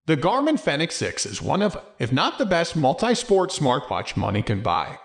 The Garmin Fenix 6 is one of, if not the best multi-sport smartwatch money can buy,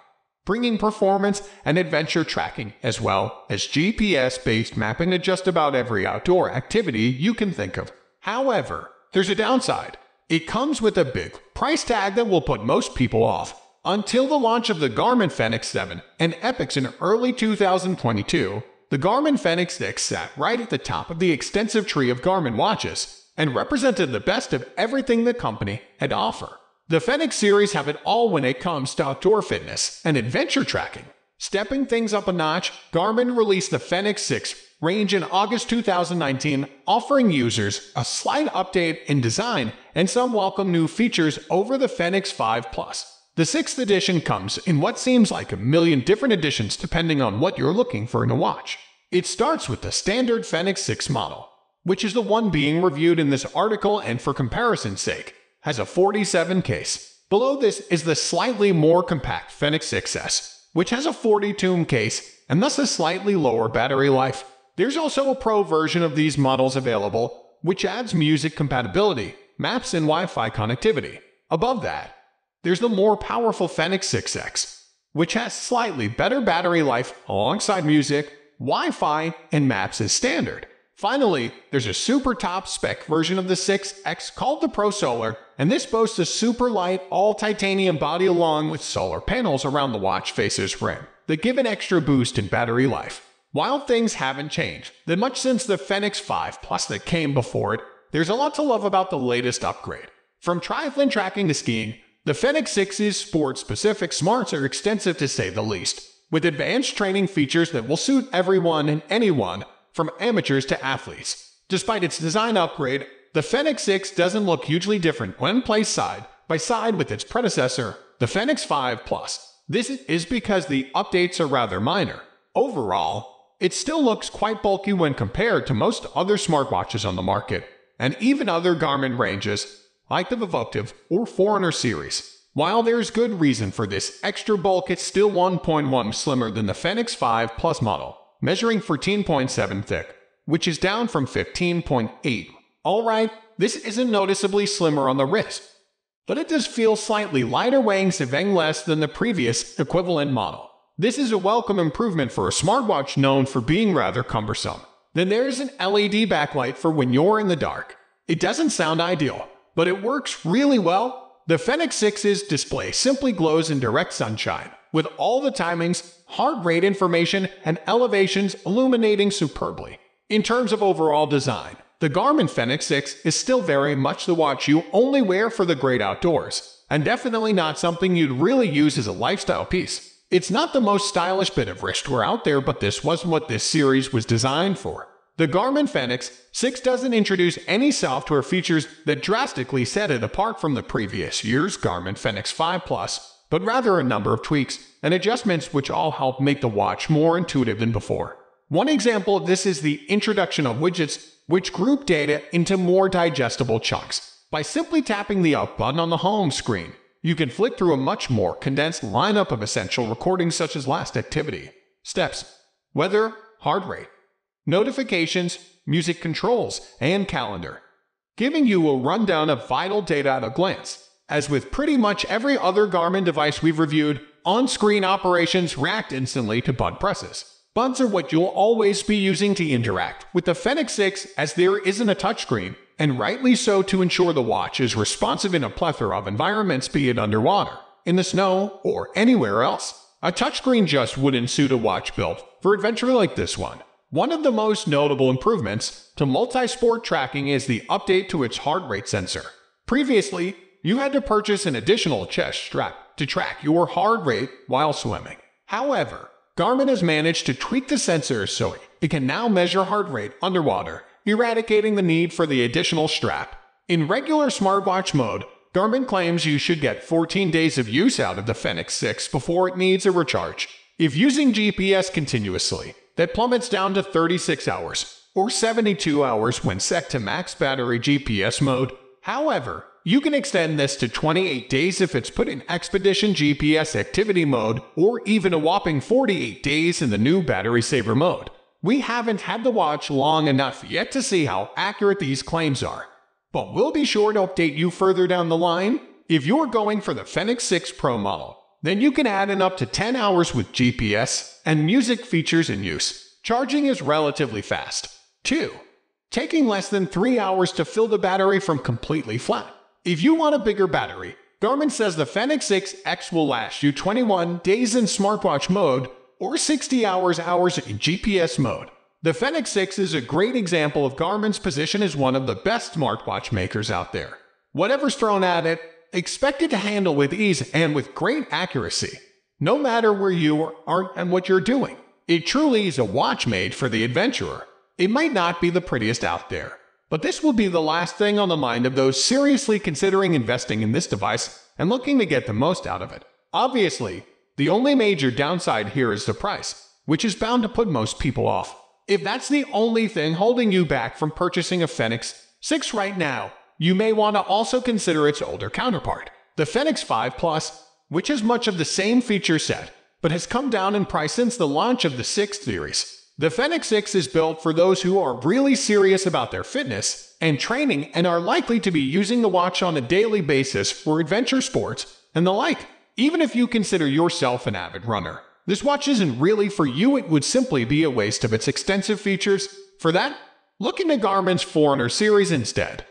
bringing performance and adventure tracking as well as GPS-based mapping to just about every outdoor activity you can think of. However, there's a downside. It comes with a big price tag that will put most people off. Until the launch of the Garmin Fenix 7 and Epix in early 2022, the Garmin Fenix 6 sat right at the top of the extensive tree of Garmin watches and represented the best of everything the company had to offer. The Fenix series have it all when it comes to outdoor fitness and adventure tracking. Stepping things up a notch, Garmin released the Fenix 6 range in August 2019, offering users a slight update in design and some welcome new features over the Fenix 5 Plus. The 6th edition comes in what seems like a million different editions depending on what you're looking for in a watch. It starts with the standard Fenix 6 model, which is the one being reviewed in this article and for comparison's sake, has a 47 case. Below this is the slightly more compact Fenix 6S, which has a 42 case and thus a slightly lower battery life. There's also a Pro version of these models available, which adds music compatibility, maps, and Wi-Fi connectivity. Above that, there's the more powerful Fenix 6X, which has slightly better battery life alongside music, Wi-Fi, and maps as standard. Finally, there's a super top spec version of the 6X called the Pro Solar, and this boasts a super light all-titanium body along with solar panels around the watch face's rim that give an extra boost in battery life. While things haven't changed that much since the Fenix 5 Plus that came before it, there's a lot to love about the latest upgrade. From triathlon tracking to skiing, the Fenix 6's sport-specific smarts are extensive to say the least, with advanced training features that will suit everyone and anyone, from amateurs to athletes. Despite its design upgrade, the Fenix 6 doesn't look hugely different when placed side by side with its predecessor, the Fenix 5 Plus. This is because the updates are rather minor. Overall, it still looks quite bulky when compared to most other smartwatches on the market, and even other Garmin ranges, like the Vivoctive or Forerunner series. While there's good reason for this extra bulk, it's still 1.1 slimmer than the Fenix 5 Plus model, measuring 14.7 thick, which is down from 15.8. Alright, this isn't noticeably slimmer on the wrist, but it does feel slightly lighter, weighing less than the previous equivalent model. This is a welcome improvement for a smartwatch known for being rather cumbersome. Then there's an LED backlight for when you're in the dark. It doesn't sound ideal, but it works really well. The Fenix 6's display simply glows in direct sunshine, with all the timings, heart rate information, and elevations illuminating superbly. In terms of overall design, the Garmin Fenix 6 is still very much the watch you only wear for the great outdoors, and definitely not something you'd really use as a lifestyle piece. It's not the most stylish bit of wristwear out there, but this wasn't what this series was designed for. The Garmin Fenix 6 doesn't introduce any software features that drastically set it apart from the previous year's Garmin Fenix 5 Plus, but rather a number of tweaks and adjustments which all help make the watch more intuitive than before. One example of this is the introduction of widgets which group data into more digestible chunks. By simply tapping the up button on the home screen, you can flick through a much more condensed lineup of essential recordings such as last activity, steps, weather, heart rate, notifications, music controls, and calendar, giving you a rundown of vital data at a glance. As with pretty much every other Garmin device we've reviewed, on-screen operations react instantly to button presses. Buttons are what you'll always be using to interact with the Fenix 6, as there isn't a touchscreen, and rightly so, to ensure the watch is responsive in a plethora of environments, be it underwater, in the snow, or anywhere else. A touchscreen just wouldn't suit a watch built for adventure like this one. One of the most notable improvements to multi-sport tracking is the update to its heart rate sensor. Previously, you had to purchase an additional chest strap to track your heart rate while swimming. However, Garmin has managed to tweak the sensor so it can now measure heart rate underwater, eradicating the need for the additional strap. In regular smartwatch mode, Garmin claims you should get 14 days of use out of the Fenix 6 before it needs a recharge. If using GPS continuously, that plummets down to 36 hours, or 72 hours when set to max battery GPS mode. However, you can extend this to 28 days if it's put in Expedition GPS activity mode, or even a whopping 48 days in the new battery saver mode. We haven't had the watch long enough yet to see how accurate these claims are, but we'll be sure to update you further down the line. If you're going for the Fenix 6 Pro model, then you can add in up to 10 hours with GPS and music features in use. Charging is relatively fast, too, taking less than 3 hours to fill the battery from completely flat. If you want a bigger battery, Garmin says the Fenix 6X will last you 21 days in smartwatch mode or 60 hours in GPS mode. The Fenix 6 is a great example of Garmin's position as one of the best smartwatch makers out there. Whatever's thrown at it, expect it to handle with ease and with great accuracy, no matter where you are and what you're doing. It truly is a watch made for the adventurer. It might not be the prettiest out there, but this will be the last thing on the mind of those seriously considering investing in this device and looking to get the most out of it. Obviously, the only major downside here is the price, which is bound to put most people off. If that's the only thing holding you back from purchasing a Fenix 6 right now, you may want to also consider its older counterpart, the Fenix 5 Plus, which has much of the same feature set, but has come down in price since the launch of the 6 series. The Fenix 6 is built for those who are really serious about their fitness and training and are likely to be using the watch on a daily basis for adventure sports and the like. Even if you consider yourself an avid runner, this watch isn't really for you. It would simply be a waste of its extensive features. For that, look into Garmin's Forerunner series instead.